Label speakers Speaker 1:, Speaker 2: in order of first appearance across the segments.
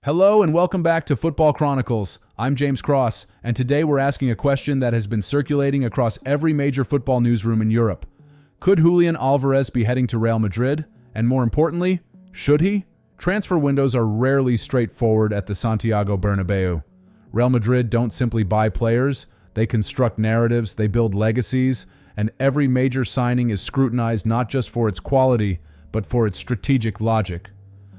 Speaker 1: Hello and welcome back to Football Chronicles. I'm James Cross, and today we're asking a question that has been circulating across every major football newsroom in Europe. Could Julián Álvarez be heading to Real Madrid? And more importantly, should he? Transfer windows are rarely straightforward at the Santiago Bernabeu. Real Madrid don't simply buy players, they construct narratives, they build legacies, and every major signing is scrutinized not just for its quality, but for its strategic logic.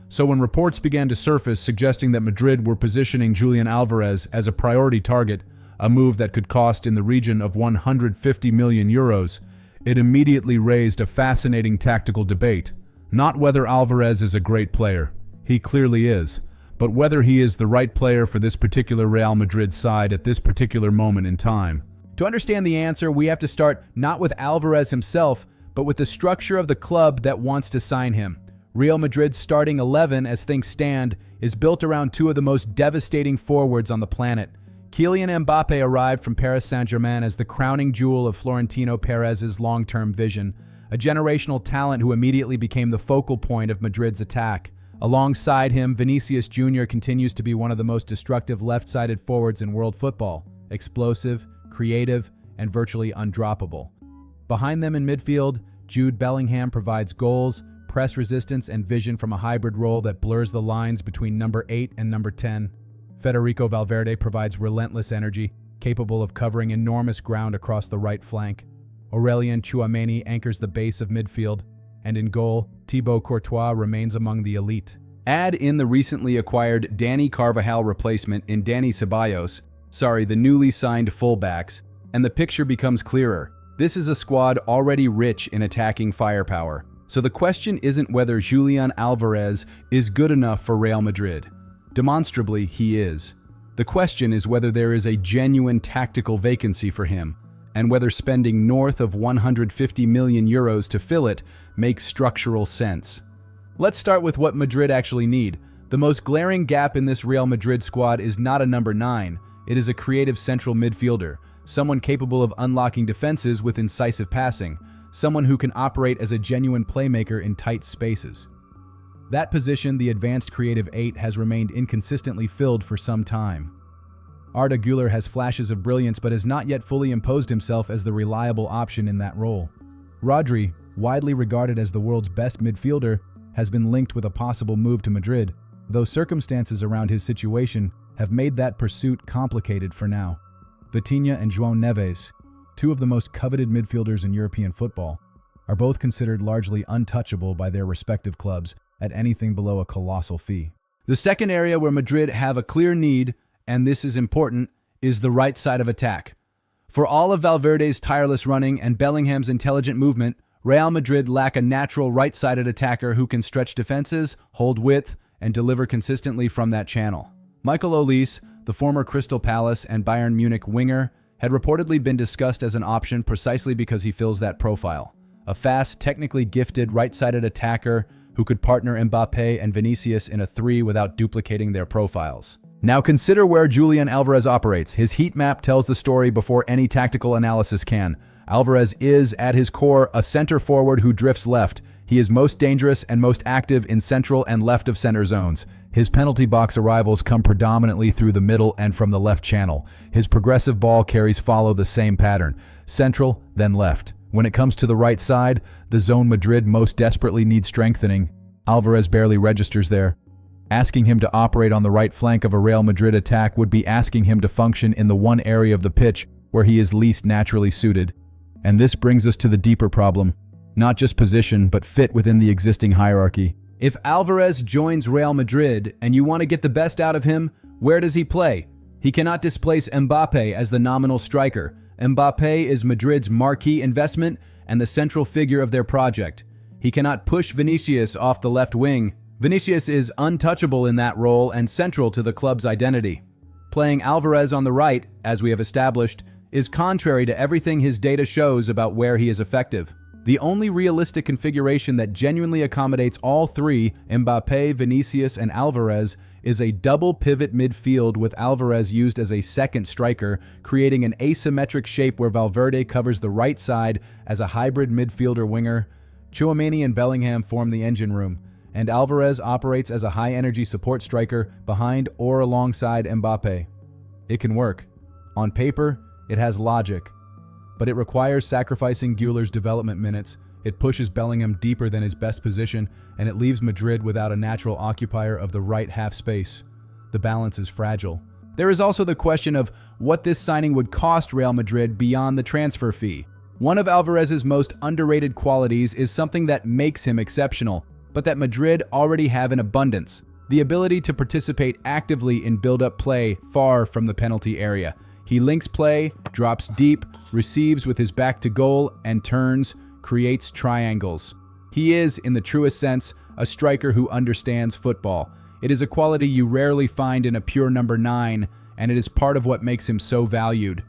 Speaker 1: So when reports began to surface suggesting that Madrid were positioning Julián Álvarez as a priority target, a move that could cost in the region of 150 million euros, it immediately raised a fascinating tactical debate. Not whether Álvarez is a great player, he clearly is, but whether he is the right player for this particular Real Madrid side at this particular moment in time. To understand the answer, we have to start not with Álvarez himself, but with the structure of the club that wants to sign him. Real Madrid's starting 11, as things stand, is built around two of the most devastating forwards on the planet. Kylian Mbappé arrived from Paris Saint-Germain as the crowning jewel of Florentino Perez's long-term vision, a generational talent who immediately became the focal point of Madrid's attack. Alongside him, Vinicius Jr. continues to be one of the most destructive left-sided forwards in world football, explosive, creative, and virtually undroppable. Behind them in midfield, Jude Bellingham provides goals, press resistance, and vision from a hybrid role that blurs the lines between number 8 and number 10. Federico Valverde provides relentless energy, capable of covering enormous ground across the right flank. Aurélien Tchouaméni anchors the base of midfield, and in goal, Thibaut Courtois remains among the elite. Add in the recently acquired Dani Carvajal replacement in Dani Ceballos, the newly signed fullbacks, and the picture becomes clearer. This is a squad already rich in attacking firepower. So the question isn't whether Julián Álvarez is good enough for Real Madrid. Demonstrably, he is. The question is whether there is a genuine tactical vacancy for him, and whether spending north of 150 million euros to fill it makes structural sense. Let's start with what Madrid actually need. The most glaring gap in this Real Madrid squad is not a number 9, it is a creative central midfielder, someone capable of unlocking defenses with incisive passing, someone who can operate as a genuine playmaker in tight spaces. That position, the advanced creative 8, has remained inconsistently filled for some time. Arda Güler has flashes of brilliance but has not yet fully imposed himself as the reliable option in that role. Rodri, widely regarded as the world's best midfielder, has been linked with a possible move to Madrid, though circumstances around his situation have made that pursuit complicated for now. Vitinha and João Neves, two of the most coveted midfielders in European football, are both considered largely untouchable by their respective clubs at anything below a colossal fee. The second area where Madrid have a clear need, and this is important, is the right side of attack. For all of Valverde's tireless running and Bellingham's intelligent movement, Real Madrid lack a natural right-sided attacker who can stretch defenses, hold width, and deliver consistently from that channel. Michael Olise, the former Crystal Palace and Bayern Munich winger, had reportedly been discussed as an option precisely because he fills that profile. A fast, technically gifted, right-sided attacker who could partner Mbappé and Vinicius in a 3 without duplicating their profiles. Now consider where Julián Álvarez operates. His heat map tells the story before any tactical analysis can. Álvarez is, at his core, a center forward who drifts left. He is most dangerous and most active in central and left of center zones. His penalty box arrivals come predominantly through the middle and from the left channel. His progressive ball carries follow the same pattern: central, then left. When it comes to the right side, the zone Madrid most desperately needs strengthening, Álvarez barely registers there. Asking him to operate on the right flank of a Real Madrid attack would be asking him to function in the one area of the pitch where he is least naturally suited. And this brings us to the deeper problem: not just position, but fit within the existing hierarchy. If Álvarez joins Real Madrid and you want to get the best out of him, where does he play? He cannot displace Mbappé as the nominal striker. Mbappé is Madrid's marquee investment and the central figure of their project. He cannot push Vinicius off the left wing. Vinicius is untouchable in that role and central to the club's identity. Playing Álvarez on the right, as we have established, is contrary to everything his data shows about where he is effective. The only realistic configuration that genuinely accommodates all three, Mbappé, Vinicius, and Álvarez, is a double pivot midfield with Álvarez used as a second striker, creating an asymmetric shape where Valverde covers the right side as a hybrid midfielder winger. Tchouaméni and Bellingham form the engine room, and Álvarez operates as a high-energy support striker behind or alongside Mbappé. It can work. On paper, it has logic, but it requires sacrificing Güler's development minutes. It pushes Bellingham deeper than his best position, and it leaves Madrid without a natural occupier of the right half space. The balance is fragile. There is also the question of what this signing would cost Real Madrid beyond the transfer fee. One of Álvarez's most underrated qualities is something that makes him exceptional, but that Madrid already have in abundance: the ability to participate actively in build-up play far from the penalty area. He links play, drops deep, receives with his back to goal, and turns, creates triangles. He is, in the truest sense, a striker who understands football. It is a quality you rarely find in a pure number 9, and it is part of what makes him so valued.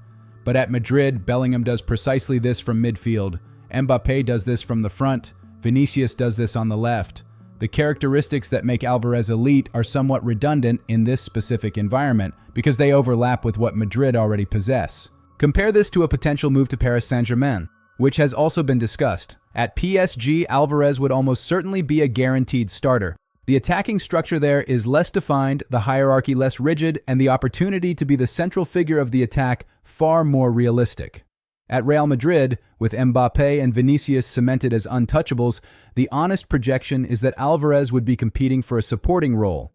Speaker 1: But at Madrid, Bellingham does precisely this from midfield. Mbappé does this from the front. Vinicius does this on the left. The characteristics that make Álvarez elite are somewhat redundant in this specific environment because they overlap with what Madrid already possess. Compare this to a potential move to Paris Saint-Germain, which has also been discussed. At PSG, Álvarez would almost certainly be a guaranteed starter. The attacking structure there is less defined, the hierarchy less rigid, and the opportunity to be the central figure of the attack far more realistic. At Real Madrid, with Mbappé and Vinicius cemented as untouchables, the honest projection is that Álvarez would be competing for a supporting role.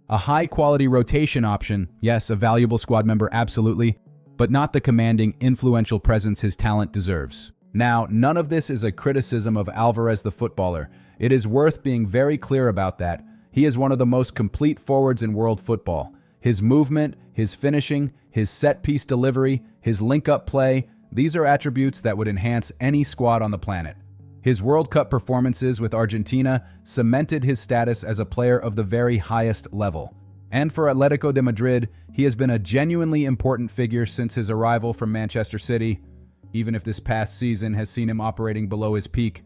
Speaker 1: A high-quality rotation option, yes, a valuable squad member, absolutely, but not the commanding, influential presence his talent deserves. Now, none of this is a criticism of Álvarez the footballer. It is worth being very clear about that. He is one of the most complete forwards in world football. His movement, his finishing, his set-piece delivery, his link-up play, these are attributes that would enhance any squad on the planet. His World Cup performances with Argentina cemented his status as a player of the very highest level. And for Atlético de Madrid, he has been a genuinely important figure since his arrival from Manchester City, even if this past season has seen him operating below his peak,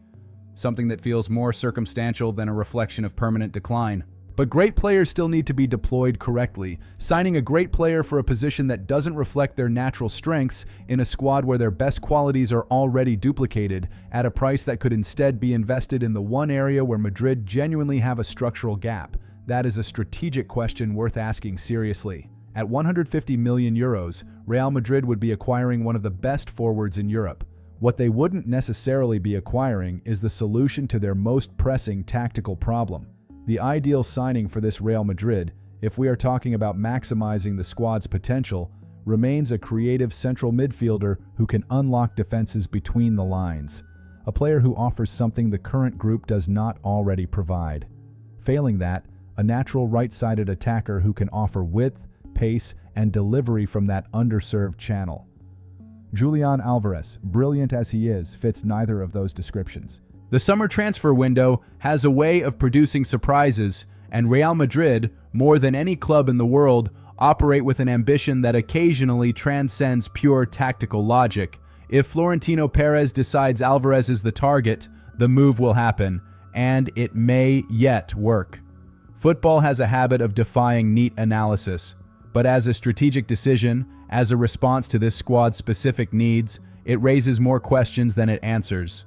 Speaker 1: something that feels more circumstantial than a reflection of permanent decline. But great players still need to be deployed correctly. Signing a great player for a position that doesn't reflect their natural strengths in a squad where their best qualities are already duplicated at a price that could instead be invested in the one area where Madrid genuinely have a structural gap. That is a strategic question worth asking seriously. At 150 million euros, Real Madrid would be acquiring one of the best forwards in Europe. What they wouldn't necessarily be acquiring is the solution to their most pressing tactical problem. The ideal signing for this Real Madrid, if we are talking about maximizing the squad's potential, remains a creative central midfielder who can unlock defenses between the lines. A player who offers something the current group does not already provide. Failing that, a natural right-sided attacker who can offer width, pace, and delivery from that underserved channel. Julián Álvarez, brilliant as he is, fits neither of those descriptions. The summer transfer window has a way of producing surprises, and Real Madrid, more than any club in the world, operate with an ambition that occasionally transcends pure tactical logic. If Florentino Perez decides Álvarez is the target, the move will happen, and it may yet work. Football has a habit of defying neat analysis, but as a strategic decision, as a response to this squad's specific needs, it raises more questions than it answers.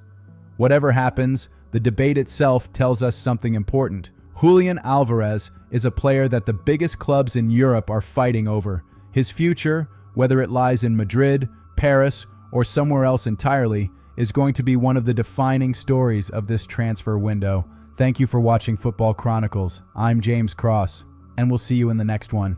Speaker 1: Whatever happens, the debate itself tells us something important. Julián Álvarez is a player that the biggest clubs in Europe are fighting over. His future, whether it lies in Madrid, Paris, or somewhere else entirely, is going to be one of the defining stories of this transfer window. Thank you for watching Football Chronicles. I'm James Cross, and we'll see you in the next one.